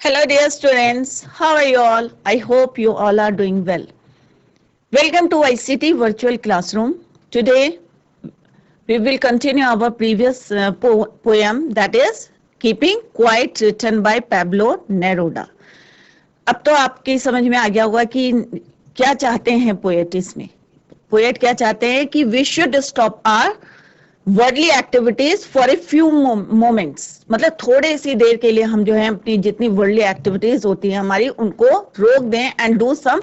Hello, dear students. How are you all? I hope you all are doing well. Welcome to ICT Virtual Classroom. Today, we will continue our previous poem, that is Keeping Quiet, written by Pablo Neruda. अब तो आपकी समझ में आ गया होगा कि क्या चाहते हैं पोएट इसमें. पोएट क्या चाहते हैं कि we should stop our worldly activities for a few moments. मतलब थोड़े सी देर के लिए हम जो है अपनी जितनी वर्डली एक्टिविटीज होती है हमारी उनको रोक दें एंड डू सम.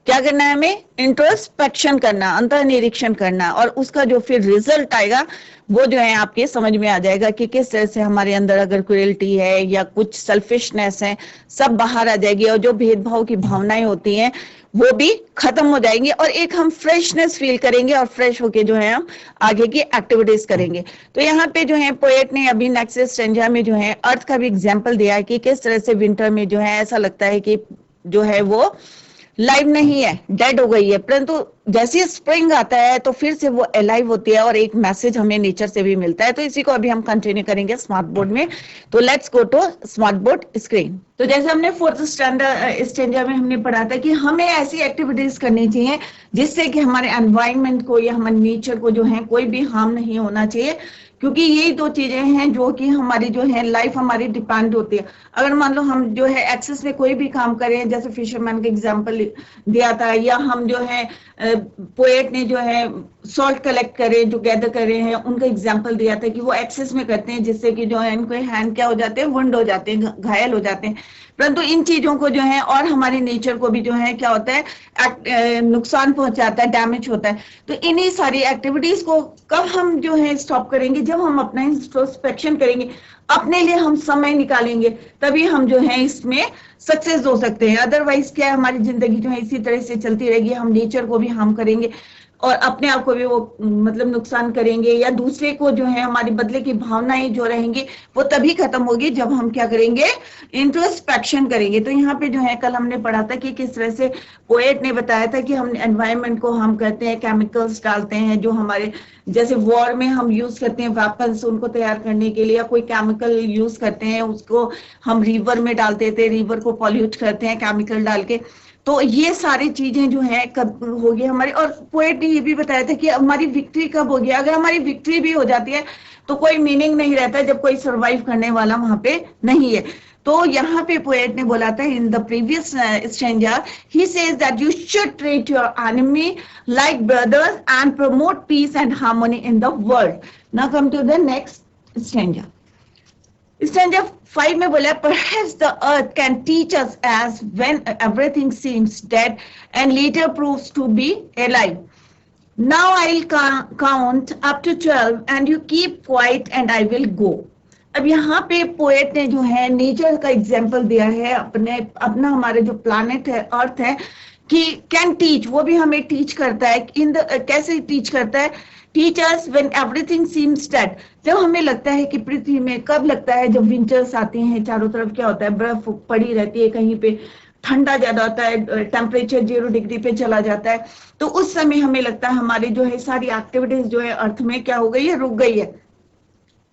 क्या करना है हमें? इंट्रोस्पेक्शन करना, अंतर निरीक्षण करना, और उसका जो फिर रिजल्ट आएगा वो जो है आपके समझ में आ जाएगा कि किस तरह से हमारे अंदर अगर क्रुएल्टी है या कुछ सेल्फिशनेस है सब बाहर आ जाएगी और जो भेदभाव की भावनाएं होती हैं वो भी खत्म हो जाएंगी और एक हम फ्रेशनेस फील करेंगे और फ्रेश होके जो है हम आगे की एक्टिविटीज करेंगे. तो यहाँ पे जो है पोएट ने अभी नेक्स्ट स्टेंजा में जो है अर्थ का भी एग्जाम्पल दिया है कि किस तरह से विंटर में जो है ऐसा लगता है कि जो है वो लाइव नहीं है, डेड हो गई है, परंतु जैसे स्प्रिंग आता है तो फिर से वो अलाइव होती है और एक मैसेज हमें नेचर से भी मिलता है. तो इसी को अभी हम कंटिन्यू करेंगे स्मार्ट बोर्ड में. तो let's go to smart board screen. तो जैसे हमने फोर्थ स्टैंडर्ड में हमने पढ़ा था कि हमें ऐसी एक्टिविटीज करनी चाहिए जिससे कि हमारे एनवायरनमेंट को या हमारे नेचर को जो है कोई भी हार्म नहीं होना चाहिए, क्योंकि यही दो चीजें हैं जो कि हमारी जो है लाइफ हमारी डिपेंड होती है. अगर मान लो हम जो है एक्सेस में कोई भी काम करें, जैसे फिशरमैन का एग्जांपल दिया था, या हम जो है पोएट ने जो है सॉल्ट कलेक्ट करे जो गैदर कर रहे हैं उनका एग्जांपल दिया था कि वो एक्सेस में करते हैं जिससे कि जो है इनके हैंड क्या हो जाते हैं, वुंड हो जाते हैं, घायल हो जाते हैं. परंतु इन चीजों को जो है और हमारे नेचर को भी जो है क्या होता है, नुकसान पहुंचाता है, डैमेज होता है. तो इन्हीं सारी एक्टिविटीज को कब हम जो है स्टॉप करेंगे? जब हम अपना इंट्रोस्पेक्शन करेंगे, अपने लिए हम समय निकालेंगे, तभी हम जो है इसमें सक्सेस हो सकते हैं. अदरवाइज क्या है, हमारी जिंदगी जो है इसी तरह से चलती रहेगी, हम नेचर को भी हार्म करेंगे और अपने आप को भी वो मतलब नुकसान करेंगे, या दूसरे को जो है हमारी बदले की भावनाएं जो रहेंगी वो तभी खत्म होगी जब हम क्या करेंगे, इंट्रोस्पेक्शन करेंगे. तो यहाँ पे जो है कल हमने पढ़ा था कि किस तरह से पोएट ने बताया था कि हम एनवायरनमेंट को हम करते हैं, केमिकल्स डालते हैं जो हमारे जैसे वॉर में हम यूज करते हैं वेपन्स उनको तैयार करने के लिए, या कोई केमिकल यूज करते हैं उसको हम रिवर में डाल देते हैं, रिवर को पॉल्यूट करते हैं केमिकल डाल के. तो ये सारी चीजें जो है कब होगी हमारी. और पोएट ने ये भी बताया था कि हमारी विक्ट्री कब होगी. अगर हमारी विक्ट्री भी हो जाती है तो कोई मीनिंग नहीं रहता जब कोई सरवाइव करने वाला वहां पे नहीं है. तो यहाँ पे पोएट ने बोला था in the previous stranger, he says that you should treat your enemy like brothers and promote peace and harmony in the world. Now come to the next stranger. Stranger 5 में बोला, perhaps the earth can teach us as when everything seems dead and later proves to be alive. Now I'll count up to 12 and you keep quiet and I will go. अब यहाँ पे poet ने जो है nature का example दिया है, अपना हमारे जो प्लानेट है अर्थ है कि कैन टीच, वो भी हमें टीच करता है. कैसे टीच करता है? Teach us when everything seems dead. जब हमें लगता है कि पृथ्वी में कब लगता है, जब विंटर्स आती हैं, चारों तरफ क्या होता है, बर्फ पड़ी रहती है, कहीं पे ठंडा ज्यादा होता है, टेम्परेचर 0 डिग्री पे चला जाता है, तो उस समय हमें लगता है हमारी जो है सारी एक्टिविटीज जो है अर्थ में क्या हो गई है, रुक गई है.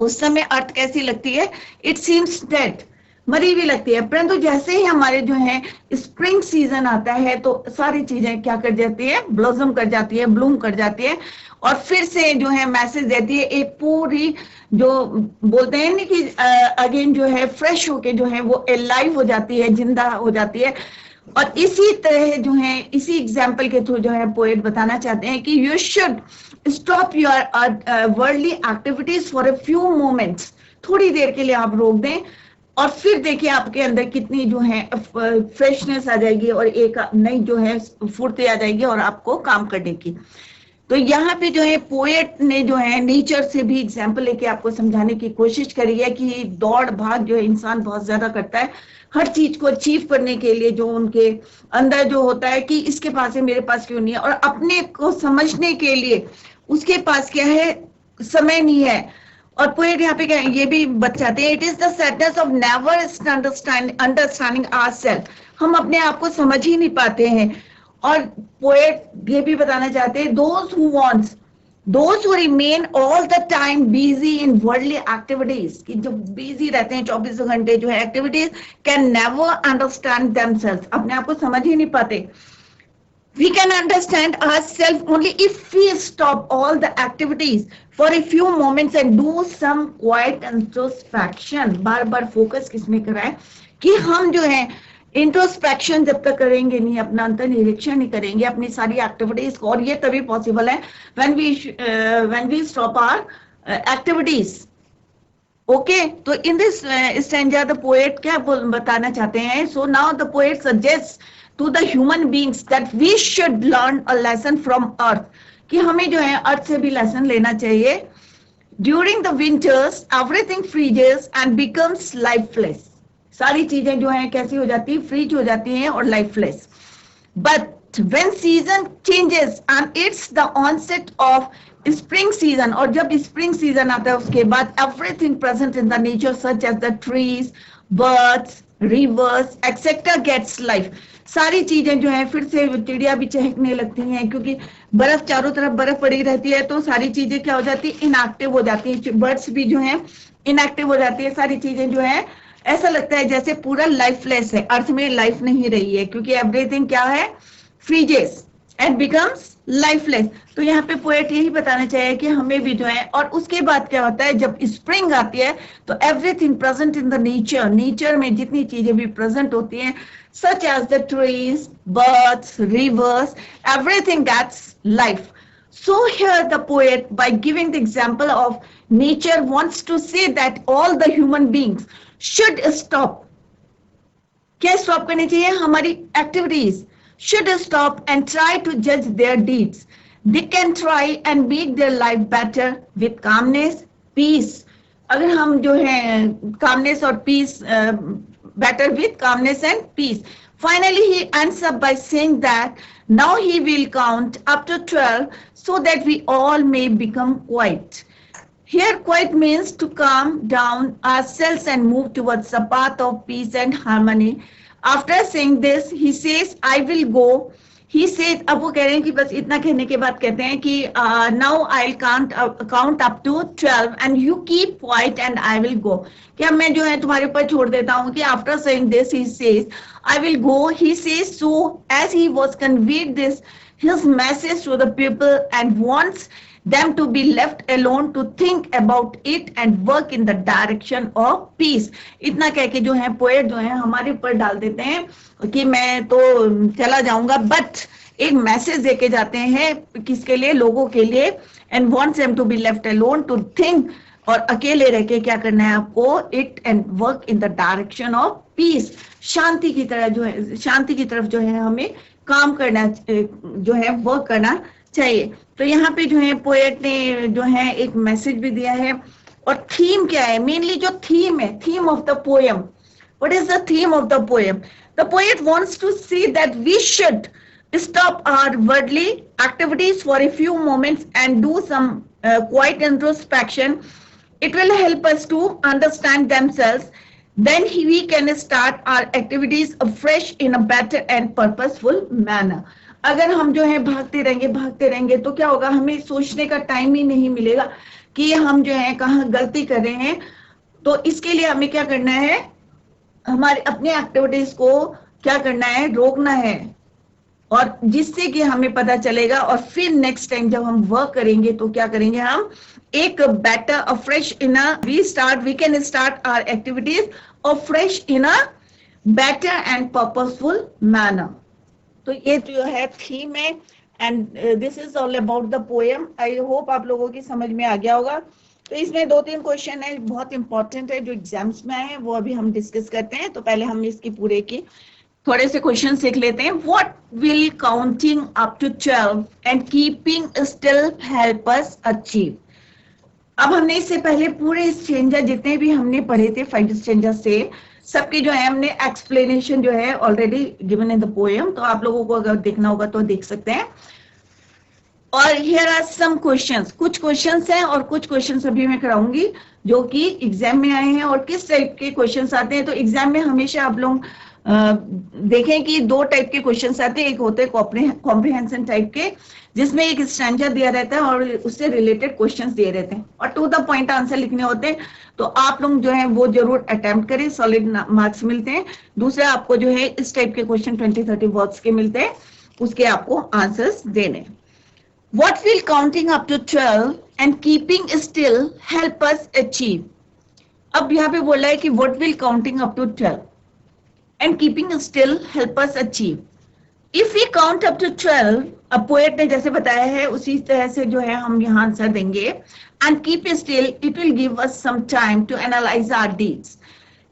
उस समय अर्थ कैसी लगती है? इट सीम्स डेड, मरी भी लगती है. परंतु जैसे ही हमारे जो है स्प्रिंग सीजन आता है तो सारी चीजें क्या कर जाती है, ब्लॉसम कर जाती है, ब्लूम कर जाती है और फिर से जो है मैसेज देती है, एक पूरी जो बोलते हैं ना कि अगेन जो है फ्रेश होके जो है वो अलाइव हो जाती है, जिंदा हो जाती है. और इसी तरह जो है इसी एग्जाम्पल के थ्रू जो है पोएट बताना चाहते हैं कि you should stop your worldly activities for a few moments. थोड़ी देर के लिए आप रोक दें और फिर देखिए आपके अंदर कितनी जो है फ्रेशनेस आ जाएगी और एक नई जो है फुर्ती आ जाएगी और आपको काम करने की. तो यहाँ पे जो है पोएट ने जो है नेचर से भी एग्जाम्पल लेके आपको समझाने की कोशिश करी है कि दौड़ भाग जो है इंसान बहुत ज्यादा करता है हर चीज को अचीव करने के लिए, जो उनके अंदर जो होता है कि इसके पास है मेरे पास क्यों नहीं है, और अपने को समझने के लिए उसके पास क्या है, समय नहीं है. और पोएट यहाँ पे क्या ये भी बताते हैं, it is the sadness of never understanding ourself. हम अपने आप को समझ ही नहीं पाते हैं. और पोएट ये भी बताना चाहते हैं, those who wants Those who remain all the time busy in worldly activities, कि जो busy रहते हैं 24 घंटे जो है activities, can never understand themselves, अपने आप को समझ ही नहीं पाते. We can understand ourselves only if we stop all the activities for a few moments and do some quiet introspection. Bar bar focus किसमें कराएं कि हम जो है इंट्रोस्पेक्शन जब तक करेंगे नहीं, अपना अंतर निरीक्षण नहीं करेंगे अपनी सारी एक्टिविटीज को, और ये तभी पॉसिबल है when we stop our activities. Okay, तो in this stanza the poet क्या बताना चाहते हैं? So now the poet suggest to the human beings that we should learn a lesson from earth, कि हमें जो है अर्थ से भी लेसन लेना चाहिए. During the winters everything freezes and becomes lifeless. सारी चीजें जो हैं कैसी हो जाती है? फ्रीज हो जाती हैं और lifeless. But when season changes and it's the onset of spring season, और जब spring season आता है उसके बाद everything present in the nature such as the trees, birds, rivers, etc. gets life. सारी चीजें जो है फिर से चिड़िया भी चहकने लगती हैं, क्योंकि बर्फ चारों तरफ बर्फ पड़ी रहती है तो सारी चीजें क्या हो जाती है? इनएक्टिव हो जाती है. बर्ड्स भी जो है इनएक्टिव हो जाती है. सारी चीजें जो है ऐसा लगता है जैसे पूरा लाइफलेस है, अर्थ में लाइफ नहीं रही है, क्योंकि एवरीथिंग क्या है? Freezes and becomes lifeless. तो यहाँ पे पोएट यही बताना चाहिए कि हमें भी जो है, और उसके बाद क्या होता है जब स्प्रिंग आती है तो everything present in the nature, nature में जितनी चीजें भी प्रेजेंट होती हैं such as the trees, birds, rivers, everything gets life. So here the poet, by giving the example of nature, wants to say that all the human beings should stop. क्या stop करनी चाहिए? हमारी activities should stop and try to judge their deeds. They can try and make their life better with calmness, peace. अगर हम जो है calmness और peace better with calmness and peace. Finally, he ends up by saying that now he will count up to 12 so that we all may become quiet. Here, quiet means to calm down ourselves and move towards the path of peace and harmony. After saying this, he says, I will go. He says, अब वो कह रहे हैं कि बस इतना कहने के बाद कहते हैं कि now I'll count up to 12 and you keep quiet and I will go. कि अब मैं जो है तुम्हारे ऊपर छोड़ देता हूँ. कि after saying this, he says, I will go. He says so as he was conveyed this his message to the people and wants them to be left alone to think about it and work in the direction of peace. इतना कह के जो है poet जो है हमारे ऊपर डाल देते हैं कि मैं तो चला जाऊंगा, बट एक मैसेज देके जाते हैं किसके लिए? लोगों के लिए. and wants them to be left alone to think, और अकेले रह के क्या करना है आपको? it and work in the direction of peace. शांति की तरह जो है, शांति की तरफ जो है हमें काम करना जो है वर्क करना चाहिए. तो यहाँ पे जो है पोएट ने जो है एक मैसेज भी दिया है. और थीम क्या है? मेनली जो थीम है, theme of the poem. What is the theme of the poem? The poet wants to say that we should stop our worldly activities for a few moments and do some quiet introspection. It will help us to understand themselves. Then we can start our activities afresh in a better and purposeful manner. अगर हम जो है भागते रहेंगे तो क्या होगा? हमें सोचने का टाइम ही नहीं मिलेगा कि हम जो है कहाँ गलती कर रहे हैं. तो इसके लिए हमें क्या करना है? हमारे अपने एक्टिविटीज को क्या करना है? रोकना है, और जिससे कि हमें पता चलेगा. और फिर नेक्स्ट टाइम जब हम वर्क करेंगे तो क्या करेंगे? हम एक better afresh in a we can start our activities afresh in a better and purposeful manner. तो ये जो है थीम है and this is all about the poem. I hope आप लोगों की समझ में आ गया होगा. तो इसमें 2-3 क्वेश्चन है बहुत इंपॉर्टेंट है जो एग्जाम्स में आए हैं, वो अभी हम डिस्कस करते हैं. तो पहले हम इसकी पूरे की थोड़े से क्वेश्चन सीख लेते हैं. What will counting up to 12 and keeping still help us achieve? अब हमने इससे पहले पूरे स्ट्रेंजर जितने भी हमने पढ़े थे 5 स्ट्रेंजर से, सबके जो है हमने एक्सप्लेनेशन जो है already given in the poem. तो आप लोगों को अगर देखना होगा तो देख सकते हैं. और हियर आर सम क्वेश्चंस. कुछ क्वेश्चंस हैं और कुछ क्वेश्चंस अभी मैं कराऊंगी जो कि एग्जाम में आए हैं. और किस टाइप के क्वेश्चंस आते हैं? तो एग्जाम में हमेशा आप लोग देखें कि दो टाइप के क्वेश्चंस आते हैं, एक होते हैं कॉम्प्रिहेंशन टाइप के, जिसमें एक स्टैंजा दिया रहता है और उससे रिलेटेड क्वेश्चंस दिए रहते हैं और टू द पॉइंट आंसर लिखने होते हैं। तो आप लोग जो है वो जरूर अटेम्प्ट करें, सॉलिड मार्क्स मिलते हैं। दूसरा आपको जो है इस टाइप के क्वेश्चन 20-30 वर्ड्स के मिलते हैं, उसके आपको आंसर्स देने। What will counting up to 12 and keeping still help us achieve? अब यहाँ पे बोला है कि what will counting up to 12 and keeping still help us achieve? If we count up to 12, अब पोएट ने जैसे बताया है उसी तरह से जो है हम यहाँ आंसर देंगे। And keep still, it will give us some time to analyze our deeds.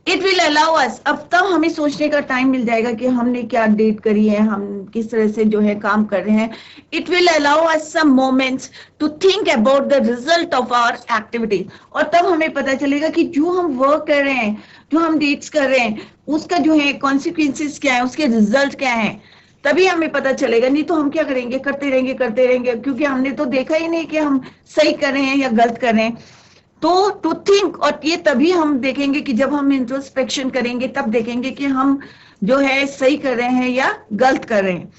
It will allow us, अब तब हमें सोचने का टाइम मिल जाएगा कि हमने क्या डेट करी है, हम किस तरह से जो है काम कर रहे हैं। It will allow us some moments to think about the result of our activity. और तब हमें पता चलेगा कि जो हम वर्क कर रहे हैं, जो हम डेट्स कर रहे हैं, उसका जो है कॉन्सिक्वेंसेस क्या है, उसके रिजल्ट क्या है, तभी हमें पता चलेगा। नहीं तो हम क्या करेंगे, करते रहेंगे, क्योंकि हमने तो देखा ही नहीं कि हम सही कर रहे हैं या गलत कर रहे हैं। तो टू थिंक, और ये तभी हम देखेंगे कि जब हम इंट्रोस्पेक्शन करेंगे तब देखेंगे कि हम जो है सही कर रहे हैं या गलत कर रहे हैं।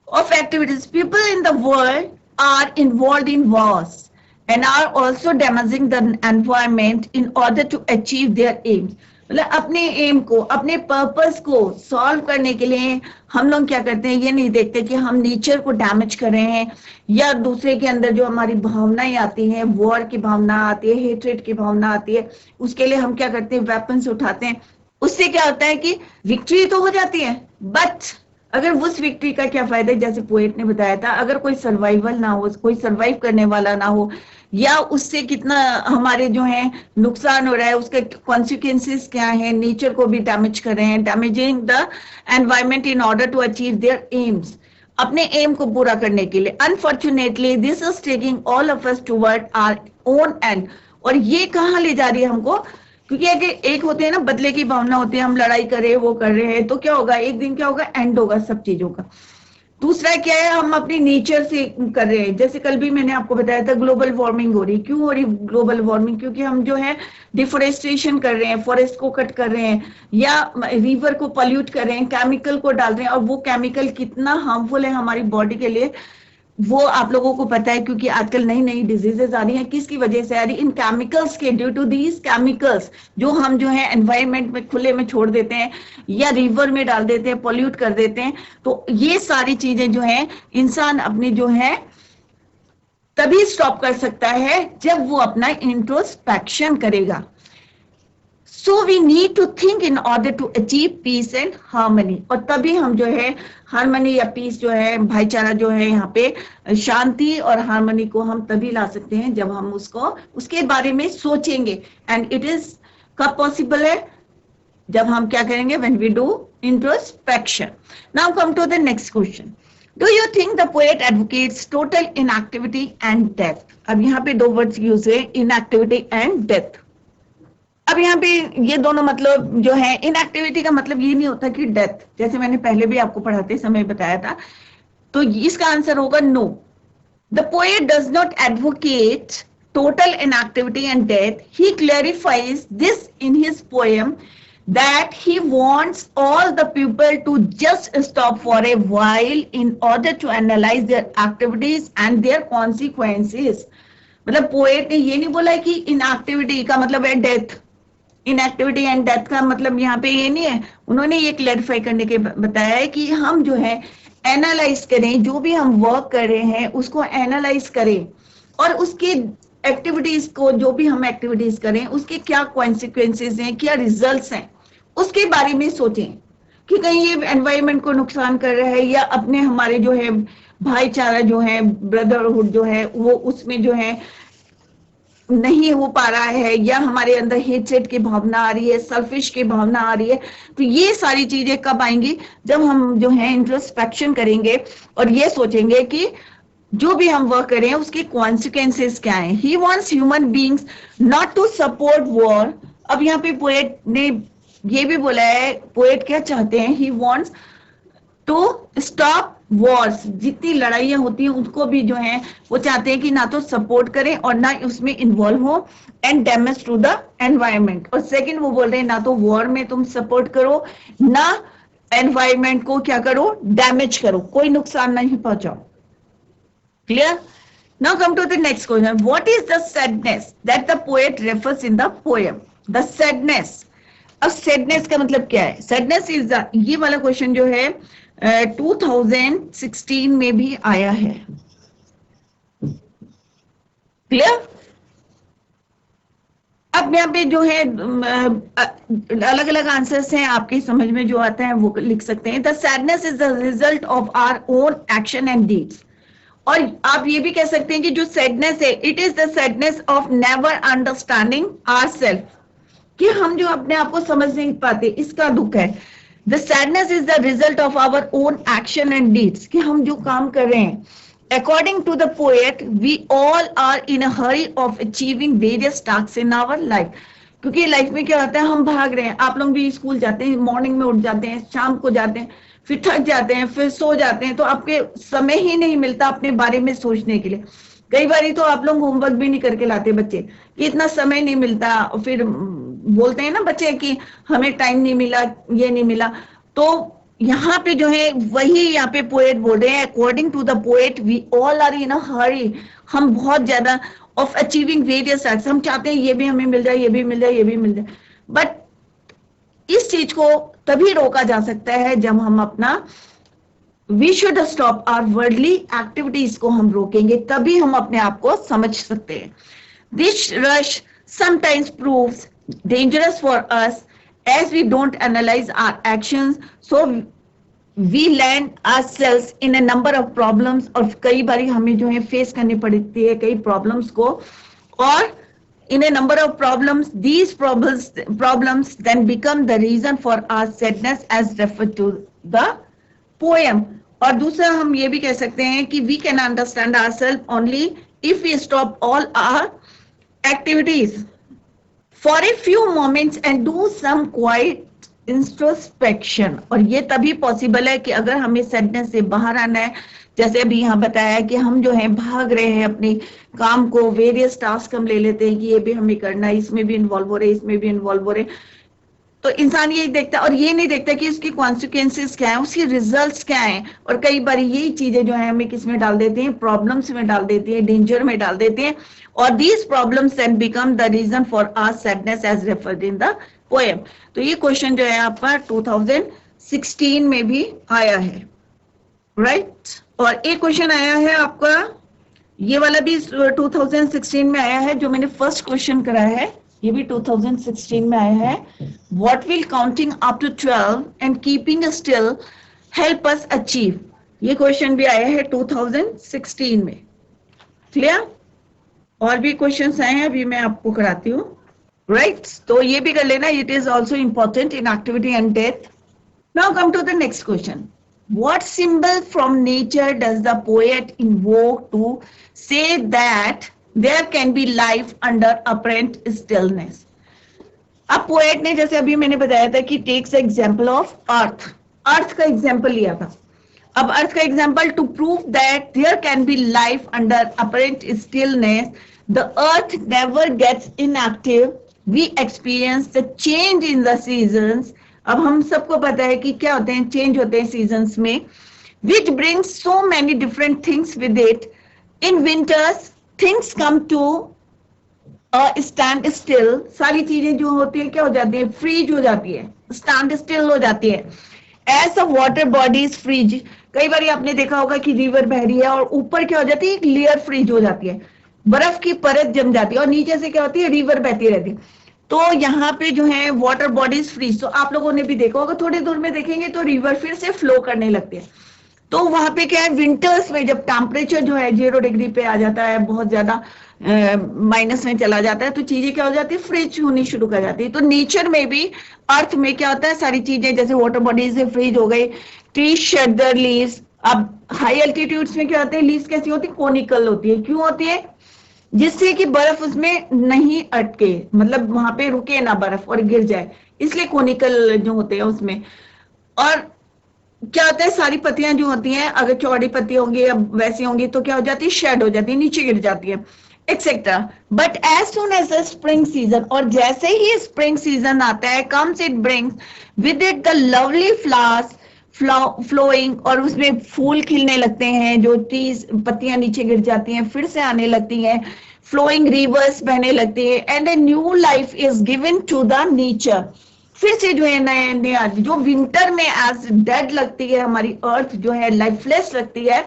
Of activities, people in the world are involve in wars and are also damaging the environment in order to achieve their aims. मतलब अपने एम को, अपने पर्पस को सॉल्व करने के लिए हम लोग क्या करते हैं, ये नहीं देखते कि हम नेचर को डैमेज कर रहे हैं या दूसरे के अंदर जो हमारी भावनाएं आती हैं, वॉर की भावना आती है, हेट्रेड की भावना आती है, उसके लिए हम क्या करते हैं, वेपन्स उठाते हैं। उससे क्या होता है कि विक्ट्री तो हो जाती है, बट अगर उस विक्ट्री का क्या फायदा है, जैसे पोएट ने बताया था, अगर कोई सर्वाइवल ना हो, कोई सर्वाइव करने वाला ना हो, या उससे कितना हमारे जो है नुकसान हो रहा है, उसके कॉन्सिक्वेंसेस क्या है, नेचर को भी डैमेज कर रहे हैं, damaging the environment in order to achieve their aims, अपने एम को पूरा करने के लिए। Unfortunately this is taking all of us toward our own end. और ये कहाँ ले जा रही है हमको, क्योंकि एक होते हैं ना बदले की भावना होती है, हम लड़ाई कर रहे हैं, वो कर रहे हैं, तो क्या होगा, एक दिन क्या होगा, एंड होगा सब चीजों का। दूसरा क्या है, हम अपनी नेचर से कर रहे हैं। जैसे कल भी मैंने आपको बताया था ग्लोबल वार्मिंग हो रही, क्यों हो रही ग्लोबल वार्मिंग, क्योंकि हम जो है डिफोरेस्टेशन कर रहे हैं, फॉरेस्ट को कट कर रहे हैं, या रिवर को पॉल्यूट कर रहे हैं, केमिकल को डाल रहे हैं, और वो केमिकल कितना हार्मफुल है हमारी बॉडी के लिए वो आप लोगों को पता है, क्योंकि आजकल नई नई डिजीजेस आ रही हैं। किसकी वजह से आ रही, इन केमिकल्स के, ड्यू टू दीज केमिकल्स जो हम जो है एनवायरनमेंट में खुले में छोड़ देते हैं या रिवर में डाल देते हैं, पॉल्यूट कर देते हैं। तो ये सारी चीजें जो है इंसान अपनी जो है तभी स्टॉप कर सकता है जब वो अपना इंट्रोस्पेक्शन करेगा। So we need to think in order to achieve peace and harmony. और तभी हम जो है हार्मनी या पीस जो है, भाईचारा जो है, यहाँ पे शांति और हार्मनी को हम तभी ला सकते हैं जब हम उसके बारे में सोचेंगे। एंड इट इज कब पॉसिबल है, जब हम क्या करेंगे, when we do introspection. Now come to the next question. Do you think the poet advocates total inactivity and death? अब यहाँ पे दो वर्ड्स यूज है, inactivity and death. अब यहाँ पे ये दोनों मतलब जो है, इनएक्टिविटी का मतलब ये नहीं होता कि डेथ, जैसे मैंने पहले भी आपको पढ़ाते समय बताया था। तो इसका आंसर होगा no. The poet does not advocate total inactivity and death. He clarifies this in his poem that he wants all the people to just stop for a while in order to analyze their activities and their consequences. मतलब poet ने ये नहीं बोला कि inactivity का मतलब है death, inactivity and death का मतलब यहाँ पे ये नहीं है। उन्होंने ये क्लैरिफाई करने के बताया है कि हम जो है एनालाइज करें, जो भी हम वर्क कर रहे हैं उसको एनालाइज करें, और उसके एक्टिविटीज को, जो भी हम एक्टिविटीज करें उसके क्या कॉन्सिक्वेंसेस हैं, क्या रिजल्ट्स हैं, उसके बारे में सोचें कि कहीं ये एनवायरनमेंट को नुकसान कर रहा है या अपने हमारे जो है भाईचारा जो है, ब्रदरहुड जो है, वो उसमें जो है नहीं हो पा रहा है, या हमारे अंदर हेट्रेड की भावना आ रही है, सेल्फिश की भावना आ रही है। तो ये सारी चीजें कब आएंगी, जब हम जो है इंट्रोस्पेक्शन करेंगे और ये सोचेंगे कि जो भी हम वर्क करें उसके कॉन्सिक्वेंसेस क्या हैं। He wants human beings not to support war. अब यहाँ पे पोएट ने ये भी बोला है, पोएट क्या चाहते हैं, he wants to stop wars. जितनी लड़ाइयां होती हैं उसको भी जो है वो चाहते हैं कि ना तो सपोर्ट करें और ना उसमें इन्वॉल्व हो, and damage to the environment. और सेकंड वो बोल रहे हैं ना तो वॉर में तुम सपोर्ट करो, ना एनवायरमेंट को क्या करो, डैमेज करो, कोई नुकसान नहीं पहुंचाओ। Clear? Now come to the next question, what is the sadness that the poet refers in the poem? The sadness, अब सैडनेस का मतलब क्या है? सैडनेस इज द, ये वाला क्वेश्चन जो है 2016 में भी आया है। क्लियर? अब यहाँ पे जो है अलग अलग आंसर्स हैं, आपके समझ में जो आता है वो लिख सकते हैं। The sadness is the result of our own action and deeds. और आप ये भी कह सकते हैं कि जो सैडनेस है, it is the sadness of never understanding ourself, कि हम जो अपने आप को समझ नहीं पाते, इसका दुख है। The sadness is the result of our own action and deeds, कि हम जो काम कर रहे हैं। According to the poet, we all are in a hurry of achieving various tasks in our life. क्योंकि लाइफ में क्या होता है, हम भाग रहे हैं। आप लोग भी स्कूल जाते हैं, मॉर्निंग में उठ जाते हैं, शाम को जाते हैं, फिर थक जाते हैं, फिर सो जाते हैं, तो आपके समय ही नहीं मिलता अपने बारे में सोचने के लिए। कई बार तो आप लोग होमवर्क भी नहीं करके लाते बच्चे, कि इतना समय नहीं मिलता, फिर बोलते हैं ना बच्चे कि हमें टाइम नहीं मिला, ये नहीं मिला। तो यहाँ पे जो है वही यहाँ पे पोएट बोल रहे हैं, according to the poet we all are in a hurry, हम बहुत ज्यादा ऑफ अचीविंग वेरियस एक्ट्स, हम चाहते हैं ये भी हमें मिल जाए, ये भी मिल जाए, ये भी मिल जाए। बट इस चीज को तभी रोका जा सकता है जब हम अपना we should stop our worldly activities को हम रोकेंगे, तभी हम अपने आप को समझ सकते हैं। This rush sometimes proves dangerous for us as we don't analyze our actions, so we land ourselves in a number of problems, और कई बारी हमें जो है फेस करनी पड़ती है कई प्रॉब्लम्स को, और in a number of problems, these problems then become the reason for our sadness as referred to the poem. और दूसरा हम ये भी कह सकते हैं कि we can understand ourselves only if we stop all our activities for a few moments and do some quiet introspection. और ये तभी पॉसिबल है कि अगर हमें सैडनेस से बाहर आना है, जैसे अभी यहाँ बताया कि हम जो है भाग रहे हैं अपने काम को, वेरियस टास्क हम ले लेते हैं कि ये भी हमें करना है, इसमें भी इन्वॉल्व हो रहे, इसमें भी इन्वॉल्व हो रहे, तो इंसान यही देखता है और ये नहीं देखता कि उसकी कॉन्सिक्वेंसेस क्या है, उसके रिजल्ट्स क्या हैं। और कई बार यही चीजें जो है हमें किस में डाल देती हैं, प्रॉब्लम्स में डाल देती हैं, डेंजर में डाल देती हैं, और these problems then become the reason for our sadness as referred in the poem. तो ये क्वेश्चन जो है आपका 2016 में भी आया है, राइट? और एक क्वेश्चन आया है आपका, ये वाला भी 2016 में आया है, जो मैंने फर्स्ट क्वेश्चन कराया है, ये भी 2016 में आया है। What will counting up to 12 and keeping still help us achieve? ये क्वेश्चन भी आया है 2016 में। क्लियर? और भी क्वेश्चंस आए हैं, अभी मैं आपको कराती हूँ, राइट? तो ये भी कर लेना, it is also important inactivity and death. Now come to the next question, what symbol from nature does the poet invoke to say that there can be life under apparent stillness? अब poet ने, जैसे अभी मैंने बताया था कि takes example of earth, earth का example लिया था। अब अर्थ का example to prove that there can be life under apparent stillness, the earth never gets inactive, we experience the change in the seasons. अब हम सबको पता है कि क्या होते हैं, चेंज होते हैं सीजन्स में, which brings so many different things with it. In winters things come to stand still, सारी चीजें जो होती है क्या हो जाती है, फ्रीज हो जाती है, स्टैंड स्टिल हो जाती है। As a water bodies freeze, कई बार आपने देखा होगा कि रिवर बह रही है और ऊपर क्या हो जाती है, एक लेयर फ्रीज हो जाती है, बर्फ की परत जम जाती है, और नीचे से क्या होती है, रिवर बहती रहती है। तो यहाँ पे जो है वाटर बॉडीज फ्रीज, तो आप लोगों ने भी देखा होगा, थोड़ी दूर में देखेंगे तो रिवर फिर से फ्लो करने लगती है। तो वहां पे क्या है, विंटर्स में जब टेम्परेचर जो है 0 डिग्री पे आ जाता है, बहुत ज्यादा माइनस में चला जाता है, तो चीजें क्या हो जाती है, फ्रीज होनी शुरू कर जाती है। तो नेचर में भी, अर्थ में क्या होता है, सारी चीजें जैसे वाटर बॉडीज से फ्रीज हो गई, ट्री शेड देयर लीव्स। अब हाई एल्टीट्यूड्स में क्या होते हैं, लीव्स कैसी होती है, कोनिकल होती है। क्यों होती है, जिससे कि बर्फ उसमें नहीं अटके, मतलब वहां पे रुके ना बर्फ और गिर जाए, इसलिए कोनिकल जो होते हैं उसमें। और क्या होता है, सारी पत्तियां जो होती हैं, अगर चौड़ी पत्ती होंगी या वैसी होंगी तो क्या हो जाती है, शेड हो जाती है, नीचे गिर जाती है, etcetera. But as soon as the spring season, और जैसे ही स्प्रिंग सीजन आता है, comes it brings with it the lovely flowers flowing, और उसमें फूल खिलने लगते हैं, जो ट्रीज पत्तियां नीचे गिर जाती हैं फिर से आने लगती हैं, फ्लोइंग रिवर्स बहने लगती है, and a new life is given to the nature. फिर से जो है नए नया, जो विंटर में एज डेड लगती है हमारी अर्थ, जो है लाइफलेस लगती है,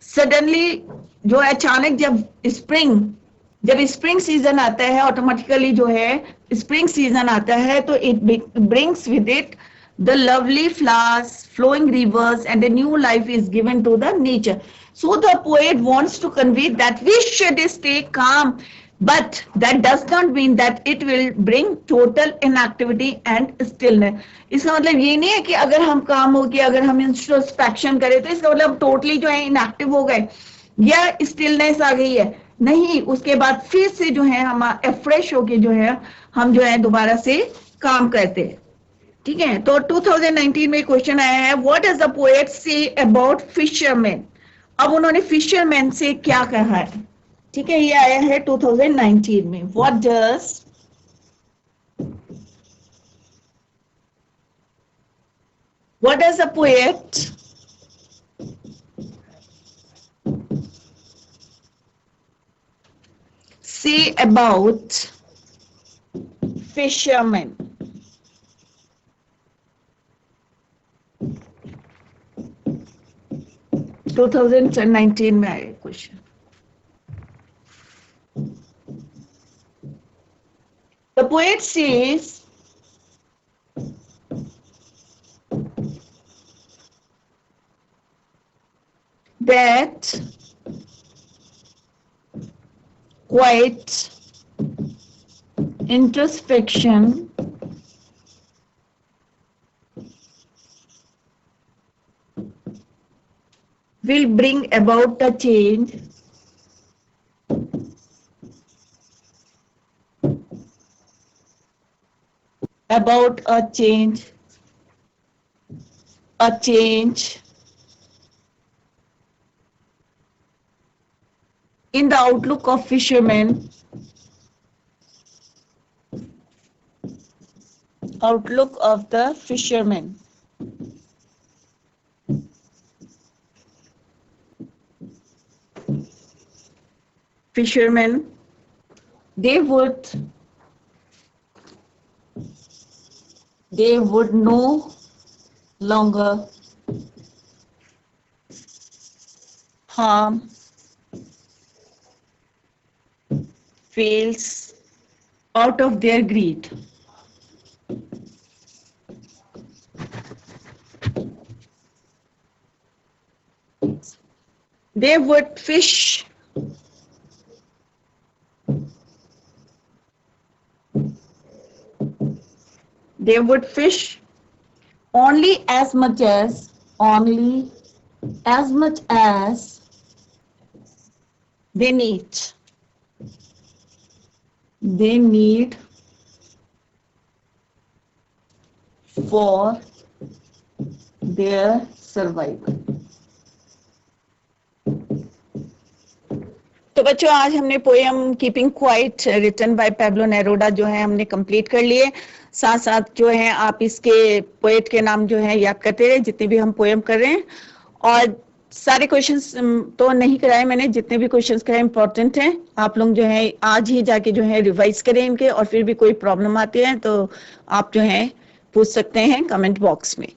सडनली जो है अचानक जब स्प्रिंग सीजन आता है, ऑटोमेटिकली जो है स्प्रिंग सीजन आता है, तो it brings with it the lovely flowers, flowing rivers, and a new life is given to the nature. So the poet wants to convey that we should stay calm, but that does not mean that it will bring total inactivity and stillness. इसका मतलब ये नहीं है कि अगर हम काम हो गए, अगर हम इंट्रोस्पेक्शन करें तो इसका मतलब टोटली जो है इनएक्टिव हो गए या स्टिलनेस आ गई है, नहीं। उसके बाद फिर से जो है हम फ्रेश होके जो है हम जो है दोबारा से काम करते हैं। ठीक है, तो 2019 में क्वेश्चन आया है, what does the poet say about fisherman. अब उन्होंने फिशरमैन से क्या कहा है, ठीक है, ये आया है 2019 में। What does the poet say about fisherman. 2019 में आया question. The poet says that quiet introspection will bring about the change in the outlook of fishermen, fishermen, they would no longer harm whales out of their greed. They would fish only as much as they need for their survival. तो बच्चों, आज हमने poem keeping quiet written by Pablo Neruda जो है हमने complete कर लिए। साथ साथ जो है आप इसके पोएट के नाम जो है याद करते रहे जितने भी हम पोएम कर रहे हैं। और सारे क्वेश्चंस तो नहीं कराए मैंने, जितने भी क्वेश्चंस कराए इंपॉर्टेंट हैं। आप लोग जो है आज ही जाके जो है रिवाइज करें इनके, और फिर भी कोई प्रॉब्लम आती है तो आप जो है पूछ सकते हैं कमेंट बॉक्स में।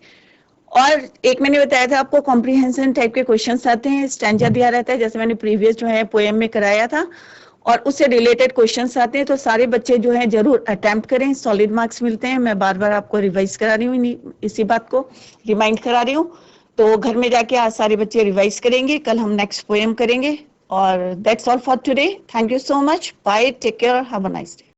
और एक मैंने बताया था आपको कॉम्प्रिहेंशन टाइप के क्वेश्चंस आते हैं, स्टैंजा दिया रहता है जैसे मैंने प्रीवियस जो है पोएम में कराया था, और उससे रिलेटेड क्वेश्चंस आते हैं। तो सारे बच्चे जो है जरूर अटेम्प्ट करें, सॉलिड मार्क्स मिलते हैं। मैं बार बार आपको रिवाइज करा रही हूँ, इसी बात को रिमाइंड करा रही हूँ। तो घर में जाके आज सारे बच्चे रिवाइज करेंगे, कल हम नेक्स्ट पोएम करेंगे। और that's all for today. Thank you so much, bye, take care, have a nice day.